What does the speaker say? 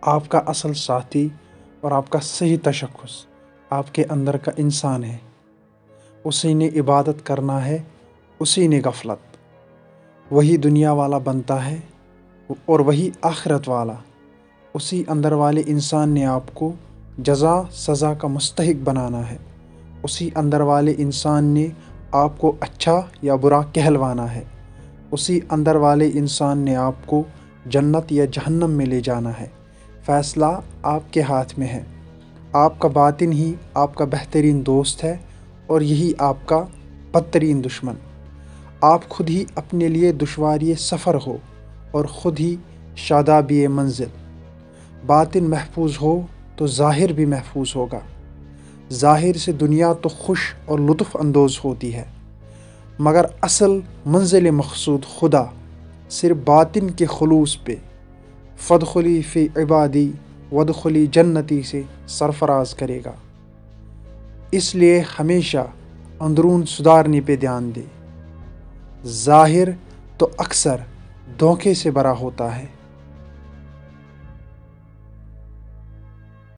آپ کا اصل ساتھی اور آپ کا صحیح تشخص آپ کے اندر کا انسان ہے۔ اسی نے عبادت کرنا ہے، اسی نے غفلت۔ وہی دنیا والا بنتا ہے اور وہی آخرت والا۔ اسی اندر والے انسان نے آپ کو جزا سزا کا مستحق بنانا ہے۔ اسی اندر والے انسان نے آپ کو اچھا یا برا کہلوانا ہے۔ اسی اندر والے انسان نے آپ کو جنت یا جہنم میں لے جانا ہے۔ فیصلہ آپ کے ہاتھ میں ہے۔ آپ کا باطن ہی آپ کا بہترین دوست ہے اور یہی آپ کا بدترین دشمن۔ آپ خود ہی اپنے لیے دشواری سفر ہو اور خود ہی شادابی منزل۔ باطن محفوظ ہو تو ظاہر بھی محفوظ ہوگا۔ ظاہر سے دنیا تو خوش اور لطف اندوز ہوتی ہے، مگر اصل منزل مقصود خدا صرف باطن کے خلوص پہ فادخلی فی عبادی وادخلی جنتی سے سرفراز کرے گا۔ اس لیے ہمیشہ اندرون سدھارنے پہ دھیان دے۔ ظاہر تو اکثر دھوکے سے بھرا ہوتا ہے۔